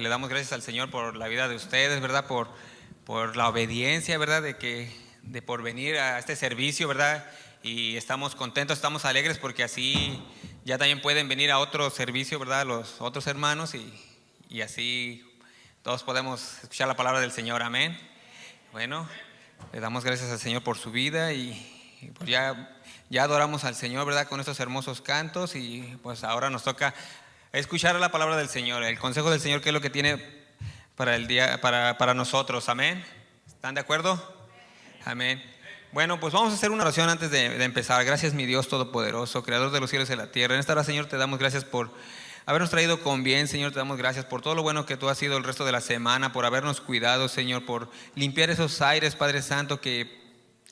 Le damos gracias al Señor por la vida de ustedes, ¿verdad? Por la obediencia, ¿verdad? De por venir a este servicio, ¿verdad? Y estamos contentos, estamos alegres porque así ya también pueden venir a otro servicio, ¿verdad? Los otros hermanos y así todos podemos escuchar la palabra del Señor. Amén. Bueno, le damos gracias al Señor por su vida y pues ya adoramos al Señor, ¿verdad? Con estos hermosos cantos y pues ahora nos toca escuchar la palabra del Señor, el consejo del Señor, que es lo que tiene para el día, para nosotros. Amén. ¿Están de acuerdo? Amén. Bueno, pues vamos a hacer una oración antes de empezar. Gracias, mi Dios todopoderoso, creador de los cielos y de la tierra. En esta hora, Señor, te damos gracias por habernos traído con bien. Señor, te damos gracias por todo lo bueno que tú has sido el resto de la semana, por habernos cuidado, Señor, por limpiar esos aires, Padre Santo, que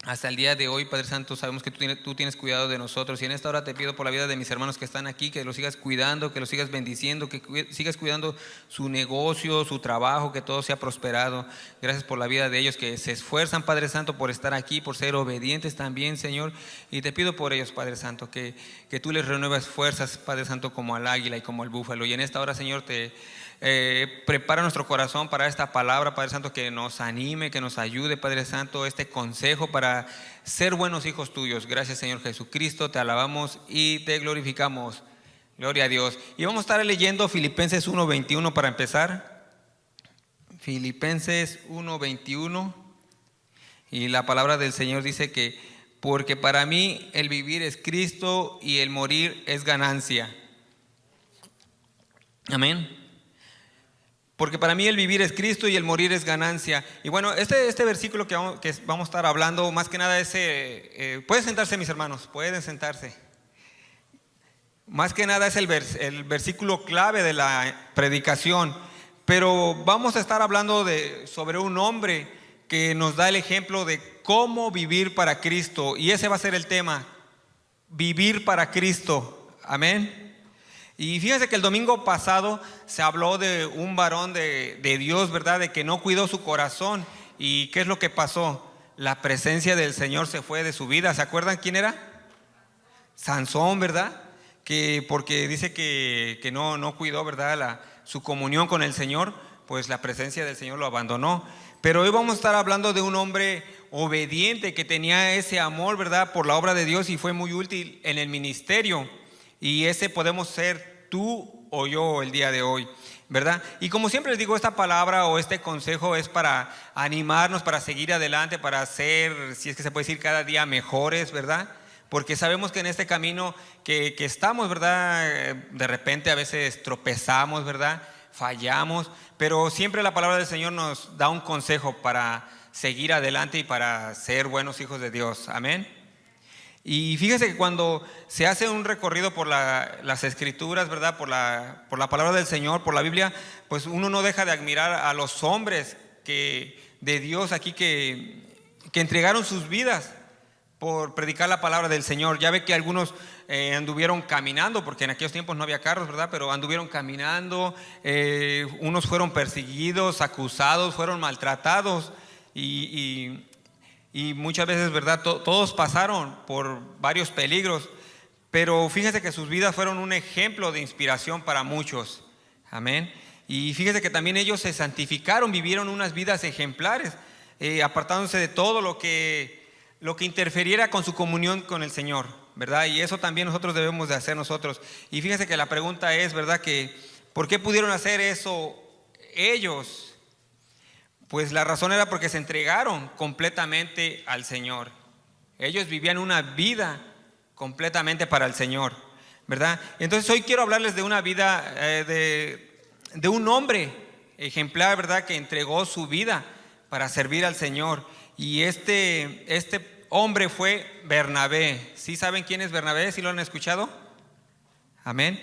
hasta el día de hoy, Padre Santo, sabemos que tú tienes cuidado de nosotros. Y en esta hora te pido por la vida de mis hermanos que están aquí, que los sigas cuidando, que los sigas bendiciendo, que sigas cuidando su negocio, su trabajo, que todo sea prosperado. Gracias por la vida de ellos que se esfuerzan, Padre Santo, por estar aquí, por ser obedientes también, Señor. Y te pido por ellos, Padre Santo, que tú les renuevas fuerzas, Padre Santo, como al águila y como al búfalo. Y en esta hora, Señor, prepara nuestro corazón para esta palabra, Padre Santo, que nos anime, que nos ayude, Padre Santo, este consejo para ser buenos hijos tuyos. Gracias, Señor Jesucristo, te alabamos y te glorificamos. Gloria a Dios. Y vamos a estar leyendo Filipenses 1:21 para empezar. Filipenses 1:21. Y la palabra del Señor dice que porque para mí el vivir es Cristo y el morir es ganancia. Amén. Porque para mí el vivir es Cristo y el morir es ganancia. Y bueno, este versículo que vamos a estar hablando, más que nada pueden sentarse, mis hermanos, pueden sentarse. Más que nada es el versículo clave de la predicación. Pero vamos a estar hablando sobre un hombre que nos da el ejemplo de cómo vivir para Cristo. Y ese va a ser el tema, vivir para Cristo. Amén. Y fíjense que el domingo pasado se habló de un varón de Dios, ¿verdad? De que no cuidó su corazón. ¿Y qué es lo que pasó? La presencia del Señor se fue de su vida. ¿Se acuerdan quién era? Sansón, ¿verdad? Porque dice que no cuidó, ¿verdad? Su comunión con el Señor, pues la presencia del Señor lo abandonó. Pero hoy vamos a estar hablando de un hombre obediente que tenía ese amor, ¿verdad? Por la obra de Dios y fue muy útil en el ministerio. Y ese podemos ser tú o yo el día de hoy, ¿verdad? Y como siempre les digo, esta palabra o este consejo es para animarnos, para seguir adelante, para ser, si es que se puede decir, cada día mejores, ¿verdad? Porque sabemos que en este camino que estamos, ¿verdad? De repente a veces tropezamos, ¿verdad? Fallamos, pero siempre la palabra del Señor nos da un consejo para seguir adelante y para ser buenos hijos de Dios. Amén. Y fíjese que cuando se hace un recorrido por las escrituras, ¿verdad? Por la palabra del Señor, por la Biblia, pues uno no deja de admirar a los hombres de Dios aquí que entregaron sus vidas por predicar la palabra del Señor. Ya ve que algunos anduvieron caminando, porque en aquellos tiempos no había carros, ¿verdad? Pero anduvieron caminando, unos fueron perseguidos, acusados, fueron maltratados y muchas veces, ¿verdad? Todos pasaron por varios peligros, pero fíjese que sus vidas fueron un ejemplo de inspiración para muchos. Amén. Y fíjese que también ellos se santificaron, vivieron unas vidas ejemplares, apartándose de todo lo que interfiriera con su comunión con el Señor, ¿verdad? Y eso también nosotros debemos de hacer nosotros. Y fíjese que la pregunta es, ¿verdad? Que ¿por qué pudieron hacer eso ellos? Pues la razón era porque se entregaron completamente al Señor. Ellos vivían una vida completamente para el Señor, ¿verdad? Entonces hoy quiero hablarles de una vida de un hombre ejemplar, ¿verdad? Que entregó su vida para servir al Señor. Y este hombre fue Bernabé. ¿Sí saben quién es Bernabé? ¿Sí lo han escuchado? Amén.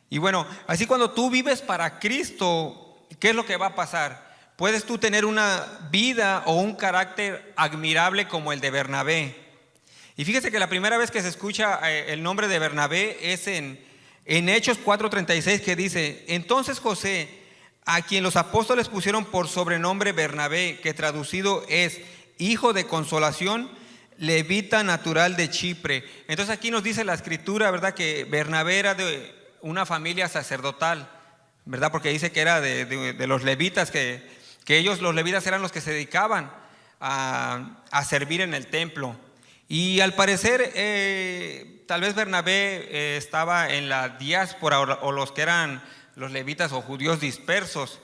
Y bueno, así cuando tú vives para Cristo, ¿qué es lo que va a pasar? Puedes tú tener una vida o un carácter admirable como el de Bernabé. Y fíjese que la primera vez que se escucha el nombre de Bernabé es en Hechos 4:36, que dice: entonces José, a quien los apóstoles pusieron por sobrenombre Bernabé, que traducido es hijo de consolación, levita natural de Chipre. Entonces aquí nos dice la escritura, ¿verdad? Que Bernabé era de una familia sacerdotal, ¿verdad? Porque dice que era de los levitas, que ellos, los levitas, eran los que se dedicaban a servir en el templo. Y al parecer, tal vez Bernabé estaba en la diáspora, o los que eran los levitas o judíos dispersos,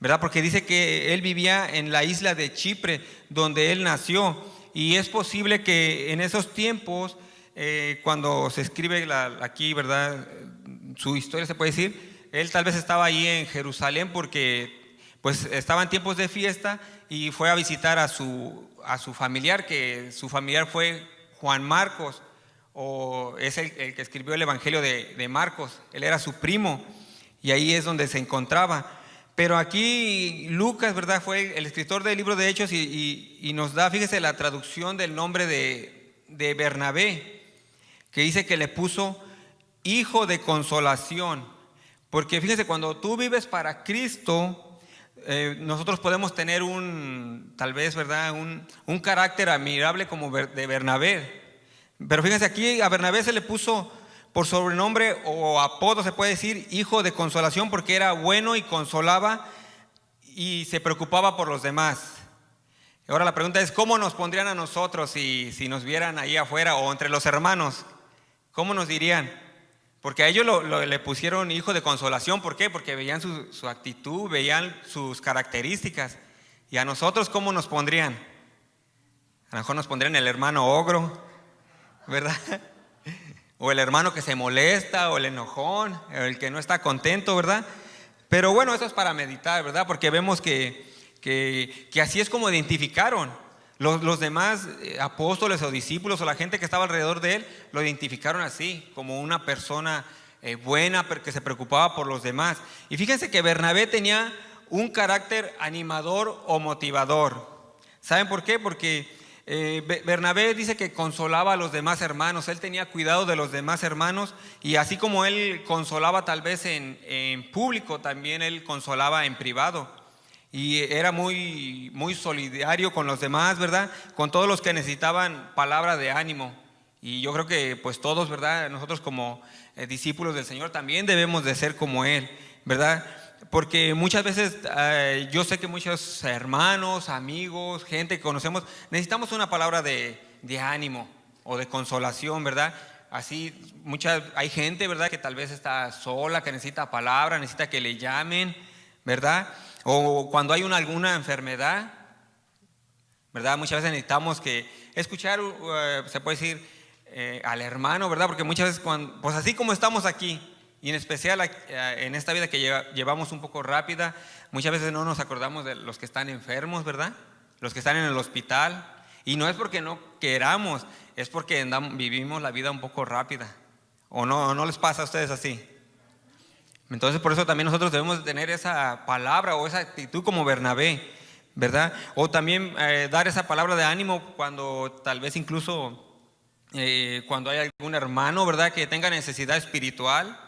¿verdad? Porque dice que él vivía en la isla de Chipre, donde él nació. Y es posible que en esos tiempos, cuando se escribe aquí, ¿verdad?, su historia, se puede decir, él tal vez estaba ahí en Jerusalén porque pues estaba en tiempos de fiesta y fue a visitar a su familiar, que su familiar fue Juan Marcos, o es el que escribió el Evangelio de Marcos. Él era su primo y ahí es donde se encontraba. Pero aquí Lucas, ¿verdad?, fue el escritor del libro de Hechos y nos da, fíjese, la traducción del nombre de Bernabé, que dice que le puso hijo de consolación. Porque fíjese, cuando tú vives para Cristo, nosotros podemos tener tal vez, ¿verdad?, un carácter admirable como de Bernabé. Pero fíjense, aquí a Bernabé se le puso por sobrenombre o apodo, se puede decir, hijo de consolación, porque era bueno y consolaba y se preocupaba por los demás. Ahora la pregunta es, ¿cómo nos pondrían a nosotros si nos vieran ahí afuera o entre los hermanos? ¿Cómo nos dirían? Porque a ellos le pusieron hijo de consolación. ¿Por qué? Porque veían su actitud, veían sus características. ¿Y a nosotros cómo nos pondrían? A lo mejor nos pondrían el hermano ogro, ¿verdad? O el hermano que se molesta, o el enojón, o el que no está contento, ¿verdad? Pero bueno, eso es para meditar, ¿verdad? Porque vemos que así es como identificaron los demás apóstoles o discípulos o la gente que estaba alrededor de él, lo identificaron así, como una persona buena, que se preocupaba por los demás. Y fíjense que Bernabé tenía un carácter animador o motivador. ¿Saben por qué? Porque Bernabé dice que consolaba a los demás hermanos. Él tenía cuidado de los demás hermanos, y así como él consolaba tal vez en público, también él consolaba en privado. Y era muy, muy solidario con los demás, ¿verdad? Con todos los que necesitaban palabra de ánimo. Y yo creo que pues todos, ¿verdad?, nosotros como discípulos del Señor también debemos de ser como él, ¿verdad? Porque muchas veces yo sé que muchos hermanos, amigos, gente que conocemos, necesitamos una palabra de ánimo o de consolación, ¿verdad? Así hay gente, ¿verdad?, que tal vez está sola, que necesita palabra, necesita que le llamen, ¿verdad? O cuando hay alguna enfermedad, ¿verdad? Muchas veces necesitamos escuchar, se puede decir, al hermano, ¿verdad? Porque muchas veces, pues así como estamos aquí, y en especial en esta vida que llevamos un poco rápida, muchas veces no nos acordamos de los que están enfermos, ¿verdad? Los que están en el hospital. Y no es porque no queramos, es porque vivimos la vida un poco rápida. ¿O no les pasa a ustedes así? Entonces por eso también nosotros debemos tener esa palabra o esa actitud como Bernabé, ¿verdad? O también dar esa palabra de ánimo cuando tal vez incluso cuando hay algún hermano, ¿verdad?, que tenga necesidad espiritual,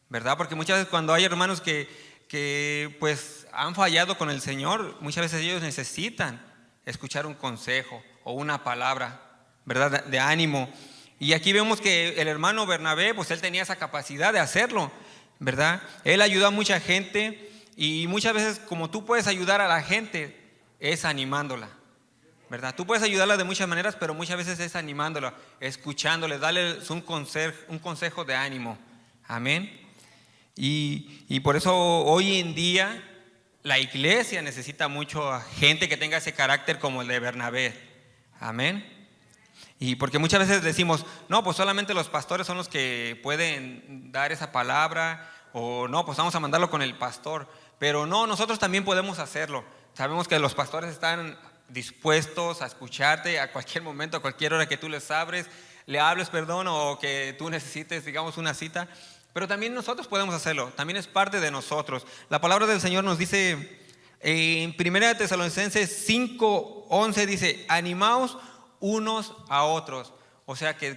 ¿verdad? Porque muchas veces cuando hay hermanos que pues han fallado con el Señor, muchas veces ellos necesitan escuchar un consejo o una palabra, ¿verdad?, de ánimo. Y aquí vemos que el hermano Bernabé, pues él tenía esa capacidad de hacerlo, ¿verdad? Él ayudó a mucha gente, y muchas veces como tú puedes ayudar a la gente es animándola, ¿verdad? Tú puedes ayudarla de muchas maneras, pero muchas veces es animándola, escuchándole, darle un consejo de ánimo. Amén. Y por eso hoy en día la iglesia necesita mucho a gente que tenga ese carácter como el de Bernabé. Amén. Y porque muchas veces decimos, no, pues solamente los pastores son los que pueden dar esa palabra, o no, pues vamos a mandarlo con el pastor. Pero no, nosotros también podemos hacerlo. Sabemos que los pastores están dispuestos a escucharte a cualquier momento, a cualquier hora que tú le hables, perdón, o que tú necesites, digamos, una cita. Pero también nosotros podemos hacerlo, también es parte de nosotros. La palabra del Señor nos dice en 1 Tesalonicenses 5:11, dice, animaos unos a otros. O sea que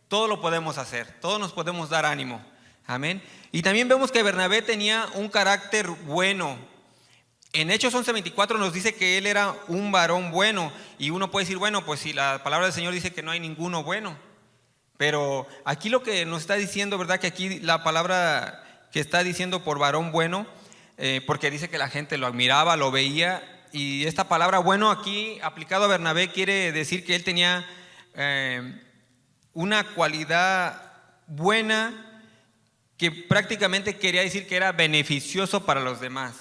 todo lo podemos hacer, todos nos podemos dar ánimo. Amén. Y también vemos que Bernabé tenía un carácter bueno. En Hechos 11:24 nos dice que él era un varón bueno. Y uno puede decir, bueno, pues si la palabra del Señor dice que no hay ninguno bueno. Pero aquí lo que nos está diciendo, ¿verdad?, que aquí la palabra que está diciendo por varón bueno, porque dice que la gente lo admiraba, lo veía. Y esta palabra bueno aquí aplicado a Bernabé quiere decir que él tenía una cualidad buena que prácticamente quería decir que era beneficioso para los demás.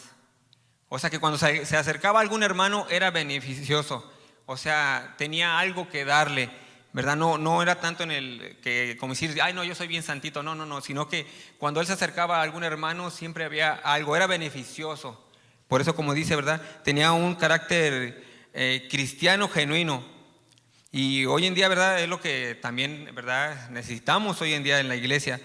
O sea que cuando se acercaba a algún hermano era beneficioso, o sea, tenía algo que darle, ¿verdad? No era tanto en el que como decir, ay no, yo soy bien santito, no, sino que cuando él se acercaba a algún hermano siempre había algo, era beneficioso. Por eso, como dice, ¿verdad? Tenía un carácter cristiano genuino. Y hoy en día, ¿verdad? Es lo que también, ¿verdad? Necesitamos hoy en día en la iglesia.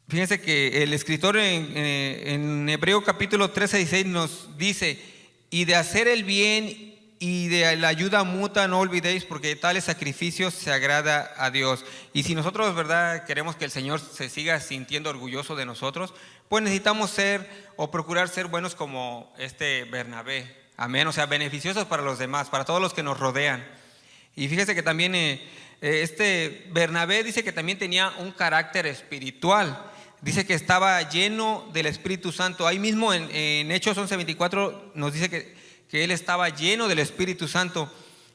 Fíjense que el escritor en Hebreo capítulo 13, 16 nos dice, y de hacer el bien y de la ayuda mutua no olvidéis, porque de tales sacrificios se agrada a Dios. Y si nosotros, ¿verdad?, queremos que el Señor se siga sintiendo orgulloso de nosotros, pues necesitamos ser o procurar ser buenos como este Bernabé. Amén, o sea, beneficiosos para los demás, para todos los que nos rodean. Y fíjese que también este Bernabé dice que también tenía un carácter espiritual. Dice que estaba lleno del Espíritu Santo. Ahí mismo en Hechos 11:24 nos dice que él estaba lleno del Espíritu Santo.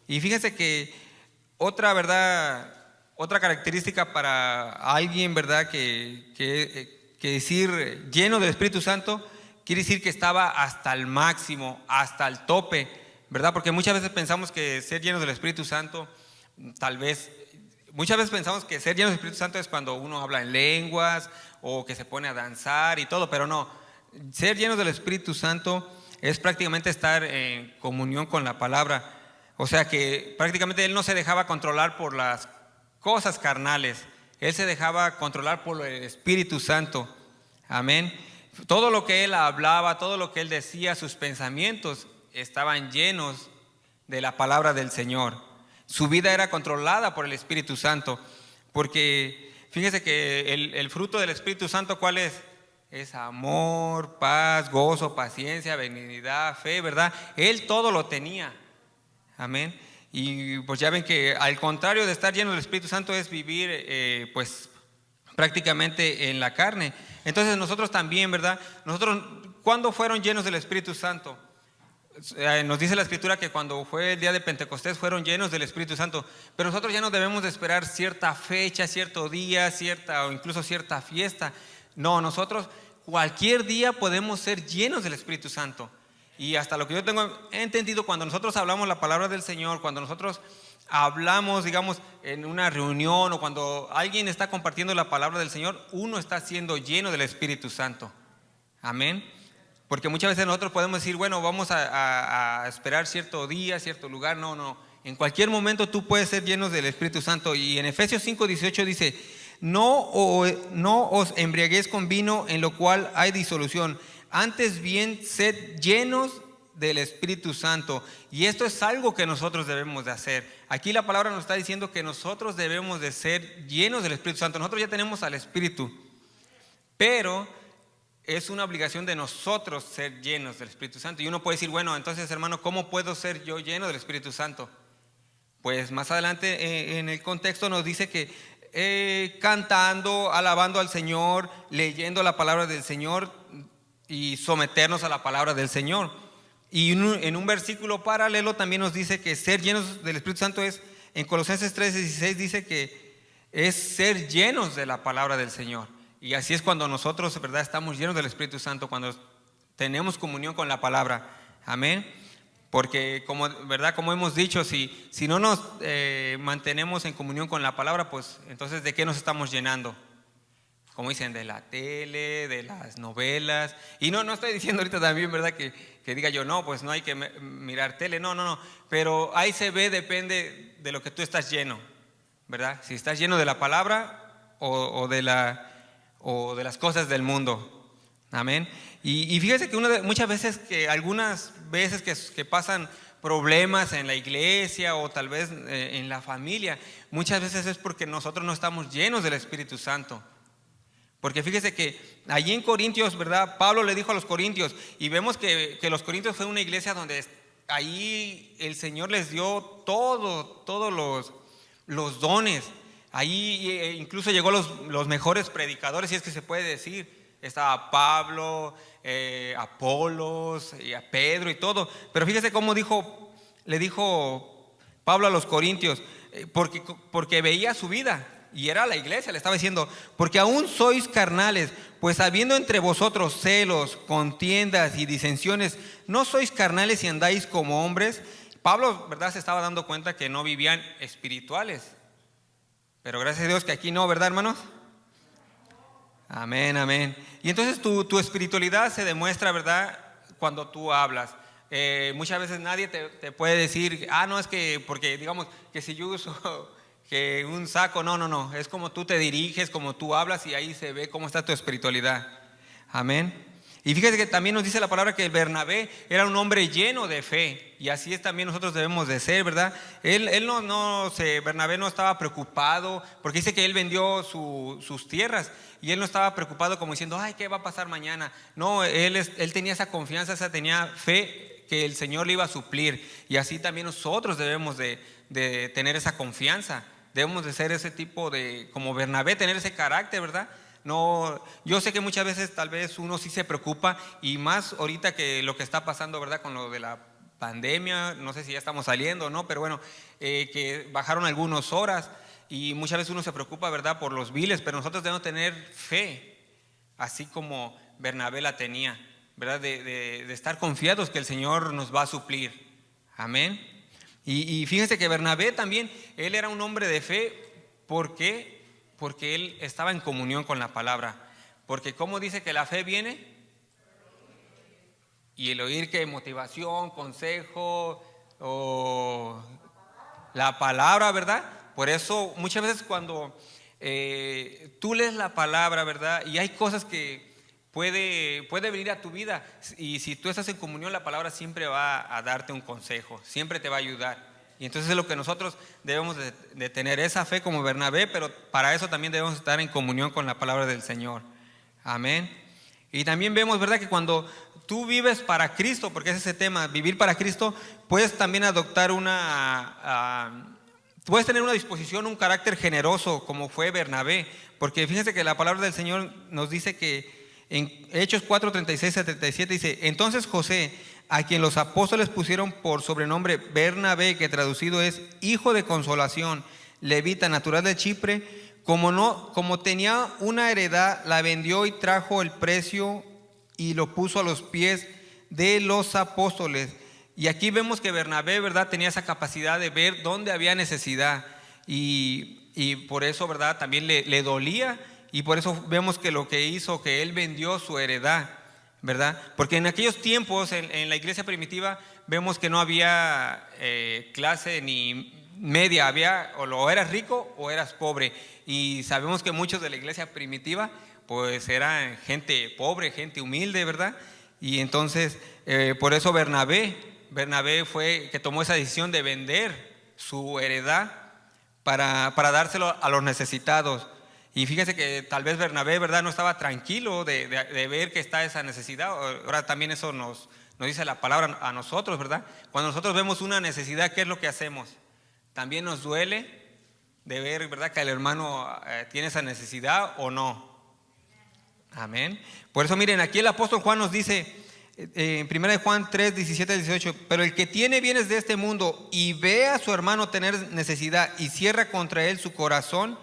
Y fíjense que otra, ¿verdad?, otra característica para alguien, ¿verdad?, que decir lleno del Espíritu Santo quiere decir que estaba hasta el máximo, hasta el tope, ¿verdad? Porque muchas veces pensamos que ser llenos del Espíritu Santo, muchas veces pensamos que ser llenos del Espíritu Santo es cuando uno habla en lenguas o que se pone a danzar y todo, pero no. Ser llenos del Espíritu Santo es prácticamente estar en comunión con la palabra. O sea que prácticamente él no se dejaba controlar por las cosas carnales, él se dejaba controlar por el Espíritu Santo. Amén. Todo lo que él hablaba, todo lo que él decía, sus pensamientos estaban llenos de la palabra del Señor. Su vida era controlada por el Espíritu Santo, porque fíjese que el fruto del Espíritu Santo, ¿cuál es? Es amor, paz, gozo, paciencia, benignidad, fe, ¿verdad? Él todo lo tenía. Amén. Y pues ya ven que al contrario de estar lleno del Espíritu Santo es vivir pues prácticamente en la carne. Entonces nosotros también, ¿verdad? Nosotros, ¿cuándo fueron llenos del Espíritu Santo? Nos dice la Escritura que cuando fue el día de Pentecostés fueron llenos del Espíritu Santo, pero nosotros ya no debemos de esperar cierta fecha, cierto día, o incluso cierta fiesta. No, nosotros cualquier día podemos ser llenos del Espíritu Santo. Y hasta lo que yo tengo entendido, cuando nosotros hablamos la palabra del Señor, cuando nosotros hablamos, digamos, en una reunión o cuando alguien está compartiendo la palabra del Señor, uno está siendo lleno del Espíritu Santo. Amén. Porque muchas veces nosotros podemos decir, bueno, vamos a esperar cierto día, cierto lugar. No. En cualquier momento tú puedes ser lleno del Espíritu Santo. Y en Efesios 5:18 dice, no os embriaguéis con vino en lo cual hay disolución. Antes bien, sed llenos del Espíritu Santo. Y esto es algo que nosotros debemos de hacer. Aquí la palabra nos está diciendo que nosotros debemos de ser llenos del Espíritu Santo. Nosotros ya tenemos al Espíritu, pero es una obligación de nosotros ser llenos del Espíritu Santo. Y uno puede decir, bueno, entonces hermano, ¿cómo puedo ser yo lleno del Espíritu Santo? Pues más adelante en el contexto nos dice que cantando, alabando al Señor, leyendo la palabra del Señor y someternos a la palabra del Señor. Y en un versículo paralelo también nos dice que ser llenos del Espíritu Santo es, en Colosenses 3:16 dice que es ser llenos de la palabra del Señor. Y así es cuando nosotros, ¿verdad?, estamos llenos del Espíritu Santo, cuando tenemos comunión con la palabra. Amén. Porque ¿verdad?, como hemos dicho, si no nos mantenemos en comunión con la palabra, pues entonces ¿de qué nos estamos llenando? Como dicen, de la tele, de las novelas. Y no estoy diciendo ahorita también, ¿verdad?, que diga yo, no, pues no hay que mirar tele. No. Pero ahí se ve, depende de lo que tú estás lleno, ¿verdad? Si estás lleno de la palabra o de las cosas del mundo. Amén. Y fíjese que muchas veces, algunas veces que pasan problemas en la iglesia o tal vez en la familia, muchas veces es porque nosotros no estamos llenos del Espíritu Santo. Porque fíjese que allí en Corintios, ¿verdad?, Pablo le dijo a los corintios, y vemos que los corintios fue una iglesia donde ahí el Señor les dio todos los dones. Ahí incluso llegó los mejores predicadores, si es que se puede decir. Estaba Pablo, Apolos, y a Pedro y todo. Pero fíjese cómo le dijo Pablo a los corintios, porque veía su vida. Y era la iglesia, le estaba diciendo, porque aún sois carnales, pues habiendo entre vosotros celos, contiendas y disensiones, ¿no sois carnales y andáis como hombres? Pablo, ¿verdad?, se estaba dando cuenta que no vivían espirituales. Pero gracias a Dios que aquí no, ¿verdad, hermanos? Amén, amén. Y entonces tu espiritualidad se demuestra, ¿verdad?, cuando tú hablas. Muchas veces nadie te puede decir, no, es que, porque digamos que si yo uso que un saco, no, es como tú te diriges, como tú hablas, y ahí se ve cómo está tu espiritualidad. Amén. Y fíjese que también nos dice la palabra que Bernabé era un hombre lleno de fe, y así es también nosotros debemos de ser, ¿verdad? Bernabé no estaba preocupado, porque dice que él vendió sus tierras, y él no estaba preocupado como diciendo, ay, ¿qué va a pasar mañana? No, él tenía esa confianza, tenía fe que el Señor le iba a suplir, y así también nosotros debemos de tener esa confianza. Debemos de ser ese tipo como Bernabé, tener ese carácter, ¿verdad? No, yo sé que muchas veces tal vez uno sí se preocupa, y más ahorita que lo que está pasando, ¿verdad?, con lo de la pandemia, no sé si ya estamos saliendo o no, pero bueno, que bajaron algunas horas, y muchas veces uno se preocupa, ¿verdad?, por los biles, pero nosotros debemos tener fe, así como Bernabé la tenía, ¿verdad?, de estar confiados que el Señor nos va a suplir. Amén. Y fíjense que Bernabé también, él era un hombre de fe. ¿Por qué? Porque él estaba en comunión con la palabra. Porque ¿cómo dice que la fe viene? Y el oír, que motivación, consejo, o la palabra, ¿verdad? Por eso muchas veces cuando tú lees la palabra, ¿verdad?, y hay cosas que puede venir a tu vida, y si tú estás en comunión, la palabra siempre va a darte un consejo, siempre te va a ayudar. Y entonces es lo que nosotros debemos de tener, esa fe como Bernabé, pero para eso también debemos estar en comunión con la palabra del Señor. Amén. Y también vemos, ¿verdad?, que cuando tú vives para Cristo, porque es ese tema, vivir para Cristo, puedes también adoptar puedes tener una disposición, un carácter generoso, como fue Bernabé, porque fíjense que la palabra del Señor nos dice que en Hechos 4, 36 a 37 dice, entonces José, a quien los apóstoles pusieron por sobrenombre Bernabé, que traducido es hijo de consolación, levita, natural de Chipre, como tenía una heredad, la vendió y trajo el precio y lo puso a los pies de los apóstoles. Y aquí vemos que Bernabé, ¿verdad?, tenía esa capacidad de ver dónde había necesidad, y por eso, ¿verdad?, también le dolía. Y por eso vemos que lo que hizo, que él vendió su heredad, ¿verdad? Porque en aquellos tiempos, en la iglesia primitiva, vemos que no había clase ni media, o eras rico o eras pobre. Y sabemos que muchos de la iglesia primitiva, pues eran gente pobre, gente humilde, ¿verdad? Y entonces, por eso Bernabé fue que tomó esa decisión de vender su heredad para dárselo a los necesitados. Y fíjense que tal vez Bernabé, ¿verdad?, no estaba tranquilo de ver que está esa necesidad. Ahora también eso nos dice la palabra a nosotros, ¿verdad? Cuando nosotros vemos una necesidad, ¿qué es lo que hacemos? También nos duele de ver, ¿verdad?, que el hermano tiene esa necesidad o no. Amén. Por eso miren, aquí el apóstol Juan nos dice, en 1 Juan 3, 17 al 18, pero el que tiene bienes de este mundo y ve a su hermano tener necesidad y cierra contra él su corazón,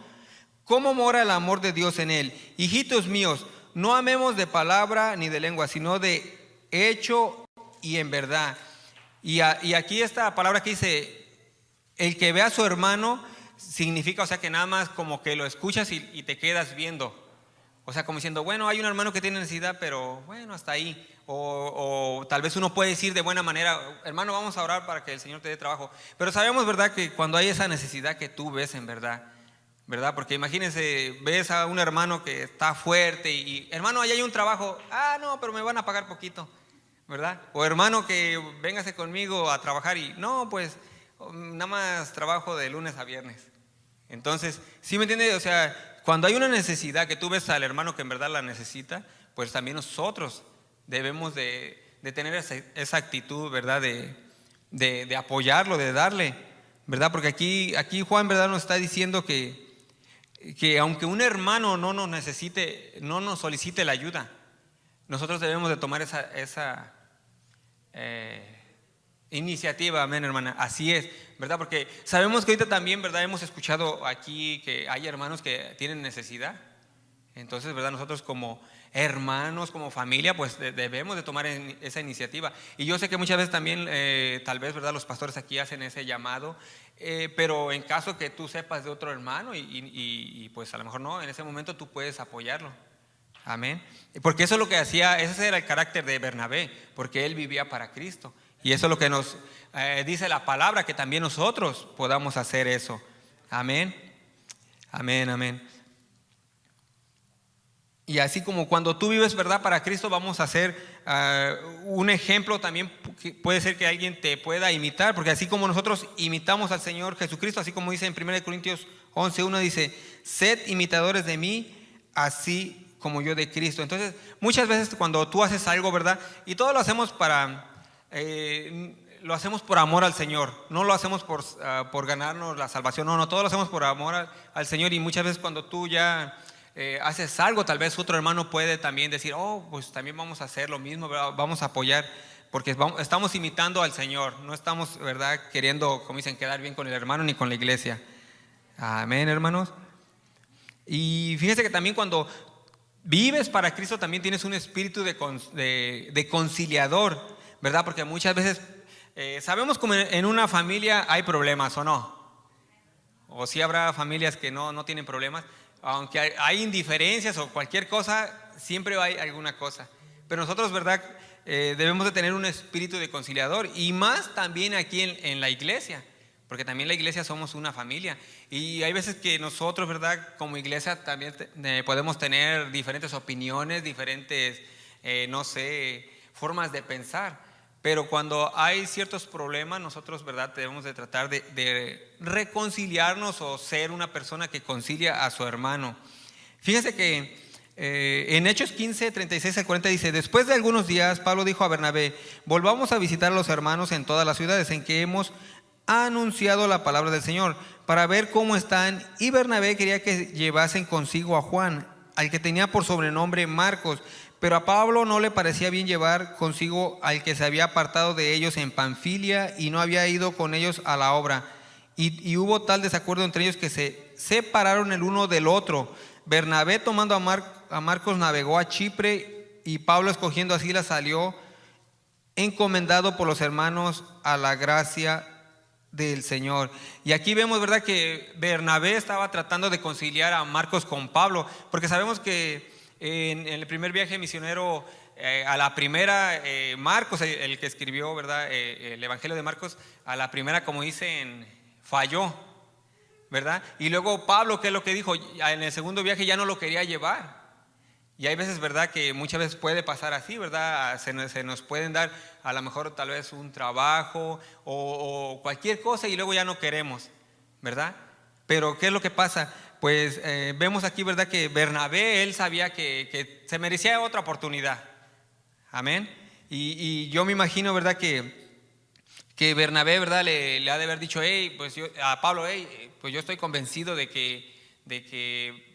¿cómo mora el amor de Dios en él? Hijitos míos, no amemos de palabra ni de lengua, sino de hecho y en verdad. Y aquí esta palabra que dice, el que ve a su hermano, significa, o sea, que nada más como que lo escuchas y te quedas viendo. O sea, como diciendo, bueno, hay un hermano que tiene necesidad, pero bueno, hasta ahí. O tal vez uno puede decir de buena manera, hermano, vamos a orar para que el Señor te dé trabajo. Pero sabemos, ¿verdad?, que cuando hay esa necesidad que tú ves en verdad, ¿verdad? Porque imagínense, ves a un hermano que está fuerte y hermano, allá hay un trabajo, no, pero me van a pagar poquito, ¿verdad? O hermano, que véngase conmigo a trabajar y no, pues nada más trabajo de lunes a viernes. Entonces, ¿sí me entiende? O sea, cuando hay una necesidad que tú ves al hermano que en verdad la necesita, pues también nosotros debemos de tener esa actitud, ¿verdad?, de apoyarlo, de darle, ¿verdad? Porque aquí Juan, ¿verdad?, nos está diciendo que que aunque un hermano no nos necesite, no nos solicite la ayuda, nosotros debemos de tomar esa iniciativa, amén, hermana. Así es, ¿verdad? Porque sabemos que ahorita también, ¿verdad? Hemos escuchado aquí que hay hermanos que tienen necesidad. Entonces, ¿verdad? Nosotros como hermanos, como familia, pues debemos de tomar esa iniciativa. Y yo sé que muchas veces también, tal vez, ¿verdad? Los pastores aquí hacen ese llamado, pero en caso que tú sepas de otro hermano y pues a lo mejor no, en ese momento tú puedes apoyarlo. Amén. Porque eso es lo que hacía, ese era el carácter de Bernabé, porque él vivía para Cristo. Y eso es lo que nos dice la palabra, que también nosotros podamos hacer eso. Amén. Amén, amén. Y así como cuando tú vives, ¿verdad? Para Cristo, vamos a hacer un ejemplo también. Puede ser que alguien te pueda imitar, porque así como nosotros imitamos al Señor Jesucristo, así como dice en 1 Corintios 11:1, dice: sed imitadores de mí, así como yo de Cristo. Entonces, muchas veces cuando tú haces algo, ¿verdad? Y todo lo hacemos lo hacemos por amor al Señor, no lo hacemos por ganarnos la salvación, no, todo lo hacemos por amor al Señor. Y muchas veces cuando tú ya haces algo, tal vez otro hermano puede también decir: oh, pues también vamos a hacer lo mismo, ¿verdad? Vamos a apoyar, porque estamos imitando al Señor, no estamos, ¿verdad?, queriendo, como dicen, quedar bien con el hermano ni con la iglesia. Amén, hermanos. Y fíjense que también cuando vives para Cristo también tienes un espíritu de conciliador, ¿verdad? Porque muchas veces sabemos como en una familia hay problemas, ¿o no? O sí habrá familias que no tienen problemas. Aunque hay indiferencias o cualquier cosa, siempre hay alguna cosa. Pero nosotros, ¿verdad? Debemos de tener un espíritu de conciliador, y más también aquí en la iglesia, porque también la iglesia somos una familia. Y hay veces que nosotros, ¿verdad?, como iglesia también podemos tener diferentes opiniones, diferentes, no sé, formas de pensar. Pero cuando hay ciertos problemas, nosotros, ¿verdad?, debemos de tratar de reconciliarnos o ser una persona que concilia a su hermano. Fíjense que en Hechos 15, 36 al 40 dice: después de algunos días, Pablo dijo a Bernabé: volvamos a visitar a los hermanos en todas las ciudades en que hemos anunciado la palabra del Señor, para ver cómo están. Y Bernabé quería que llevasen consigo a Juan, al que tenía por sobrenombre Marcos. Pero a Pablo no le parecía bien llevar consigo al que se había apartado de ellos en Panfilia y no había ido con ellos a la obra. Y hubo tal desacuerdo entre ellos que se separaron el uno del otro. Bernabé, tomando a Marcos, navegó a Chipre, y Pablo, escogiendo a Silas, salió encomendado por los hermanos a la gracia del Señor. Y aquí vemos, ¿verdad?, que Bernabé estaba tratando de conciliar a Marcos con Pablo, porque sabemos que en el primer viaje misionero, a la primera, Marcos, el que escribió, ¿verdad?, el Evangelio de Marcos, a la primera, como dicen, falló, ¿verdad? Y luego Pablo, ¿qué es lo que dijo? En el segundo viaje ya no lo quería llevar. Y hay veces, ¿verdad?, que muchas veces puede pasar así, ¿verdad? Se nos pueden dar a lo mejor tal vez un trabajo o cualquier cosa, y luego ya no queremos, ¿verdad? Pero ¿qué es lo que pasa? Pues vemos aquí, ¿verdad?, que Bernabé, él sabía que se merecía otra oportunidad. Amén. Y yo me imagino, ¿verdad?, que Bernabé, ¿verdad?, le ha de haber dicho: hey, pues a Pablo: hey, pues yo estoy convencido de que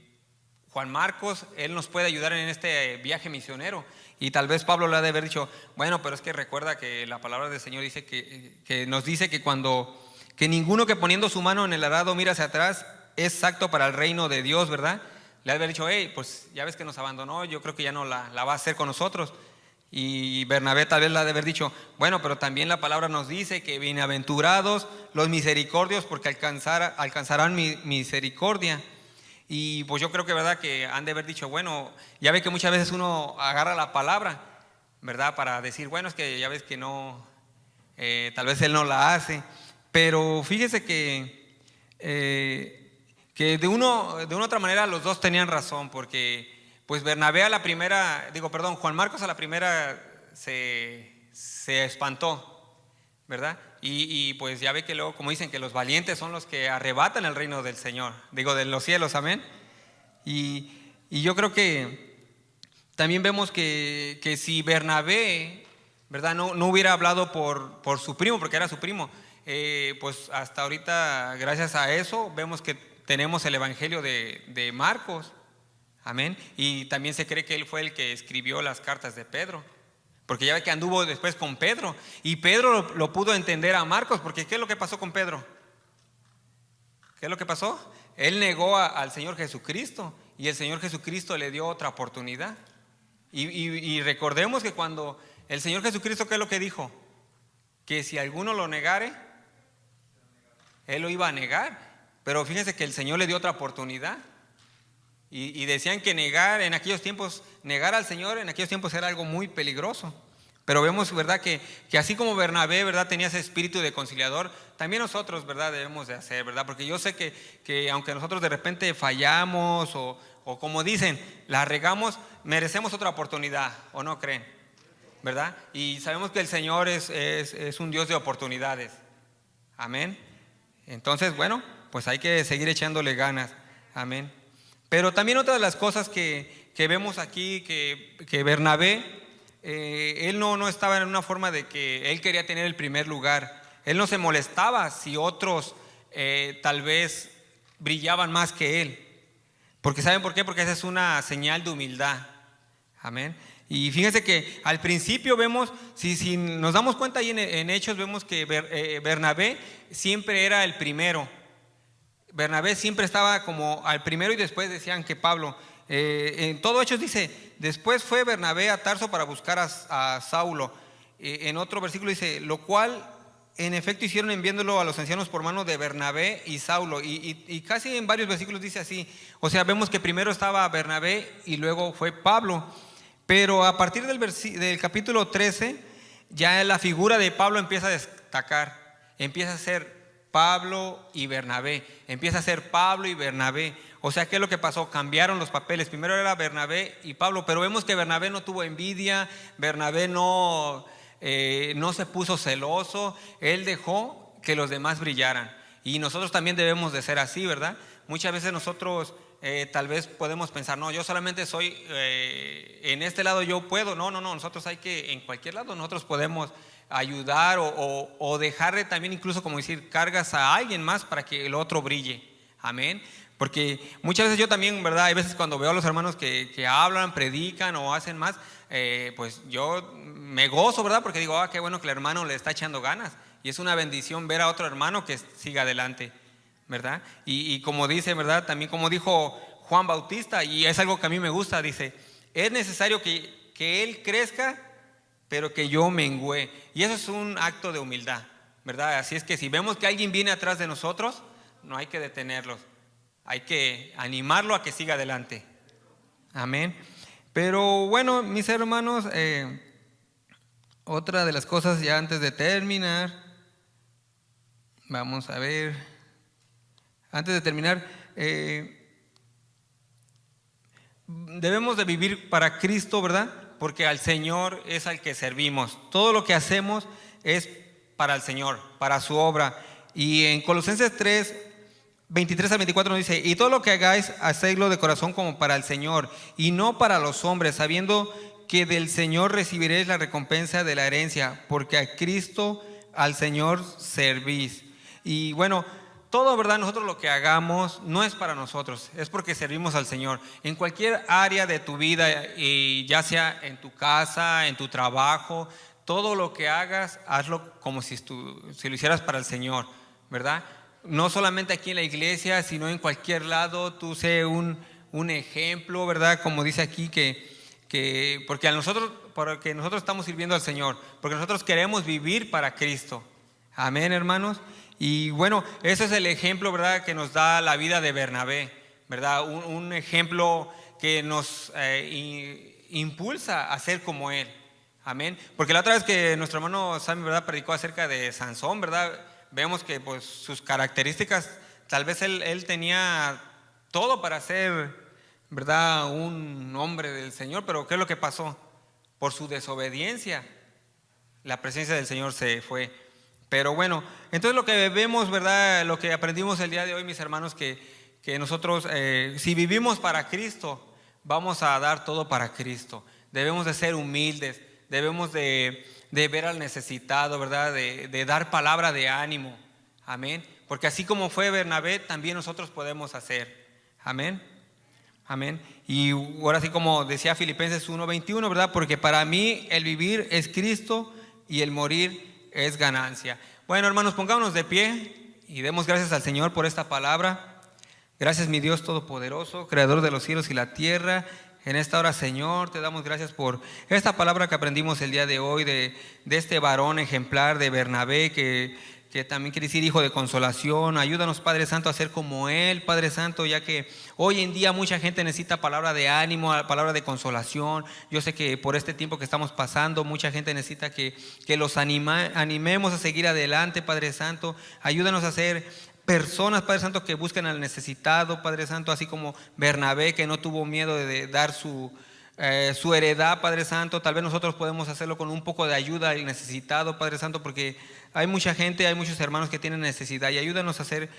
Juan Marcos, él nos puede ayudar en este viaje misionero. Y tal vez Pablo le ha de haber dicho: bueno, pero es que recuerda que la palabra del Señor dice que nos dice que ninguno que poniendo su mano en el arado mira hacia atrás es apto para el reino de Dios, ¿verdad? Le ha de haber dicho: hey, pues ya ves que nos abandonó, yo creo que ya no la va a hacer con nosotros. Y Bernabé tal vez le ha de haber dicho: bueno, pero también la palabra nos dice que bienaventurados los misericordios, porque alcanzarán misericordia. Y pues yo creo que, ¿verdad?, que han de haber dicho: bueno, ya ve que muchas veces uno agarra la palabra, ¿verdad?, para decir: bueno, es que ya ves que no, tal vez él no la hace. Pero fíjese que de una u otra manera los dos tenían razón, porque pues Bernabé a la primera, Juan Marcos a la primera se espantó, ¿verdad? Y pues ya ve que luego, como dicen, que los valientes son los que arrebatan el reino del Señor, de los cielos, amén. Y yo creo que también vemos que si Bernabé, ¿verdad?, no hubiera hablado por su primo, porque era su primo, pues hasta ahorita, gracias a eso, vemos que tenemos el Evangelio de Marcos. Amén. Y también se cree que él fue el que escribió las cartas de Pedro, porque ya ve que anduvo después con Pedro, y Pedro lo pudo entender a Marcos, porque ¿qué es lo que pasó con Pedro? ¿Qué es lo que pasó? Él negó al Señor Jesucristo, y el Señor Jesucristo le dio otra oportunidad. Y recordemos que cuando el Señor Jesucristo, ¿qué es lo que dijo? Que si alguno lo negare, Él lo iba a negar. Pero fíjense que el Señor le dio otra oportunidad. Y decían que negar en aquellos tiempos, negar al Señor en aquellos tiempos era algo muy peligroso. Pero vemos, ¿verdad?, que así como Bernabé, ¿verdad?, tenía ese espíritu de conciliador, también nosotros, ¿verdad?, debemos de hacer, ¿verdad? Porque yo sé que aunque nosotros de repente fallamos o como dicen, la regamos, merecemos otra oportunidad, ¿o no creen? ¿Verdad? Y sabemos que el Señor es un Dios de oportunidades. Amén. Entonces, bueno, pues hay que seguir echándole ganas. Amén. Pero también otra de las cosas que vemos aquí, que Bernabé, él no estaba en una forma de que él quería tener el primer lugar. Él no se molestaba si otros tal vez brillaban más que él. Porque ¿saben por qué? Porque esa es una señal de humildad. Amén. Y fíjense que al principio vemos, si nos damos cuenta ahí en Hechos, vemos que Bernabé siempre era el primero. Bernabé siempre estaba como al primero y después decían que Pablo. En todo Hechos dice, después fue Bernabé a Tarso para buscar a Saulo. En otro versículo dice, lo cual en efecto hicieron enviándolo a los ancianos por mano de Bernabé y Saulo. Y casi en varios versículos dice así. O sea, vemos que primero estaba Bernabé y luego fue Pablo. Pero a partir del capítulo 13, ya la figura de Pablo empieza a destacar. Empieza a ser Pablo y Bernabé. Empieza a ser Pablo y Bernabé. O sea, ¿qué es lo que pasó? Cambiaron los papeles. Primero era Bernabé y Pablo, pero vemos que Bernabé no tuvo envidia. Bernabé no se puso celoso. Él dejó que los demás brillaran. Y nosotros también debemos de ser así, ¿verdad? Muchas veces nosotros tal vez podemos pensar, no, yo solamente soy en este lado yo puedo. No, nosotros hay que, en cualquier lado nosotros podemos ayudar o dejarle también incluso, como decir, cargas a alguien más para que el otro brille. Amén. Porque muchas veces yo también, ¿verdad? Hay veces cuando veo a los hermanos que hablan, predican o hacen más, pues yo me gozo, ¿verdad? Porque digo, qué bueno que el hermano le está echando ganas. Y es una bendición ver a otro hermano que siga adelante, ¿verdad? Y como dice, ¿verdad? También como dijo Juan Bautista, y es algo que a mí me gusta, dice, es necesario que él crezca, pero que yo mengüe. Y eso es un acto de humildad, ¿verdad? Así es que si vemos que alguien viene atrás de nosotros, no hay que detenerlos. Hay que animarlo a que siga adelante. Amén. Pero bueno, mis hermanos, otra de las cosas ya antes de terminar, vamos a ver, antes de terminar, debemos de vivir para Cristo, ¿verdad? Porque al Señor es al que servimos. Todo lo que hacemos es para el Señor, para su obra. Y en Colosenses 3, 23 al 24 nos dice, y todo lo que hagáis, hacedlo de corazón como para el Señor, y no para los hombres, sabiendo que del Señor recibiréis la recompensa de la herencia, porque a Cristo, al Señor, servís. Y bueno, todo, ¿verdad? Nosotros lo que hagamos no es para nosotros, es porque servimos al Señor. En cualquier área de tu vida, y ya sea en tu casa, en tu trabajo, todo lo que hagas, hazlo como si lo hicieras para el Señor, ¿verdad? No solamente aquí en la iglesia, sino en cualquier lado, tú sé un ejemplo, ¿verdad? Como dice aquí, porque nosotros estamos sirviendo al Señor, porque nosotros queremos vivir para Cristo. Amén, hermanos. Y bueno, ese es el ejemplo, ¿verdad?, que nos da la vida de Bernabé, ¿verdad? Un ejemplo que nos impulsa a ser como él. Amén. Porque la otra vez que nuestro hermano Sammy, ¿verdad?, predicó acerca de Sansón, ¿verdad?, vemos que pues sus características, tal vez él tenía todo para ser, ¿verdad?, un hombre del Señor, pero ¿qué es lo que pasó? Por su desobediencia, la presencia del Señor se fue. Pero bueno, entonces lo que vemos, ¿verdad?, lo que aprendimos el día de hoy, mis hermanos, que nosotros, si vivimos para Cristo, vamos a dar todo para Cristo. Debemos de ser humildes, debemos de ver al necesitado, ¿verdad?, de dar palabra de ánimo. Amén. porque así como fue Bernabé, también nosotros podemos hacer. Amén. Amén. Y ahora sí, como decía Filipenses 1:21, ¿verdad? Porque para mí el vivir es Cristo y el morir es ganancia. Bueno, hermanos, pongámonos de pie y demos gracias al Señor por esta palabra. Gracias, mi Dios todopoderoso, creador de los cielos y la tierra. En esta hora, Señor, te damos gracias por esta palabra que aprendimos el día de hoy de este varón ejemplar de Bernabé, que también quiere decir hijo de consolación. Ayúdanos, Padre Santo, a ser como él, Padre Santo, ya que hoy en día mucha gente necesita palabra de ánimo, palabra de consolación. Yo sé que por este tiempo que estamos pasando, mucha gente necesita que los animemos a seguir adelante, Padre Santo. Ayúdanos a ser personas, Padre Santo, que busquen al necesitado, Padre Santo, así como Bernabé, que no tuvo miedo de dar su heredad, Padre Santo. Tal vez nosotros podemos hacerlo con un poco de ayuda al necesitado, Padre Santo, porque hay mucha gente, hay muchos hermanos que tienen necesidad, y ayúdanos a ser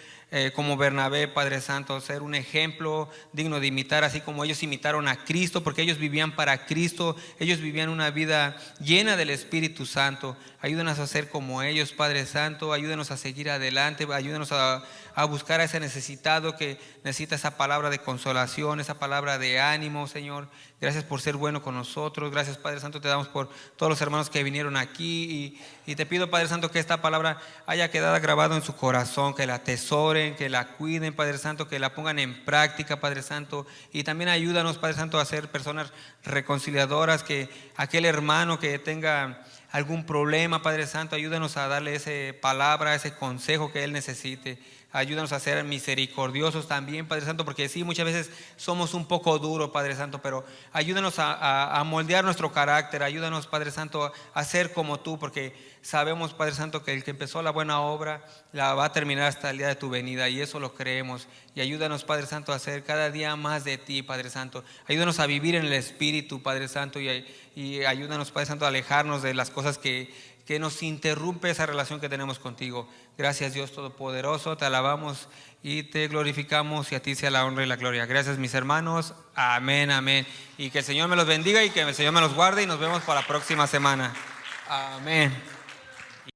como Bernabé, Padre Santo, ser un ejemplo digno de imitar, así como ellos imitaron a Cristo, porque ellos vivían para Cristo, ellos vivían una vida llena del Espíritu Santo. Ayúdanos a ser como ellos, Padre Santo, ayúdanos a seguir adelante, ayúdanos a buscar a ese necesitado que necesita esa palabra de consolación, esa palabra de ánimo, Señor. Gracias por ser bueno con nosotros. Gracias, Padre Santo, te damos por todos los hermanos que vinieron aquí, y te pido, Padre Santo, que esta palabra haya quedado grabado en su corazón, que la atesoren, que la cuiden, Padre Santo, que la pongan en práctica, Padre Santo. Y también ayúdanos, Padre Santo, a ser personas reconciliadoras, que aquel hermano que tenga algún problema, Padre Santo, ayúdanos a darle esa palabra, ese consejo que él necesite. Ayúdanos a ser misericordiosos también, Padre Santo, porque sí, muchas veces somos un poco duros, Padre Santo, pero ayúdanos a moldear nuestro carácter. Ayúdanos, Padre Santo, a ser como tú, porque sabemos, Padre Santo, que el que empezó la buena obra la va a terminar hasta el día de tu venida, y eso lo creemos. Y ayúdanos, Padre Santo, a hacer cada día más de ti, Padre Santo. Ayúdanos a vivir en el Espíritu, Padre Santo, y ayúdanos, Padre Santo, a alejarnos de las cosas que nos interrumpe esa relación que tenemos contigo. Gracias, Dios Todopoderoso, te alabamos y te glorificamos, y a ti sea la honra y la gloria. Gracias, mis hermanos. Amén, amén. Y que el Señor me los bendiga y que el Señor me los guarde, y nos vemos para la próxima semana. Amén.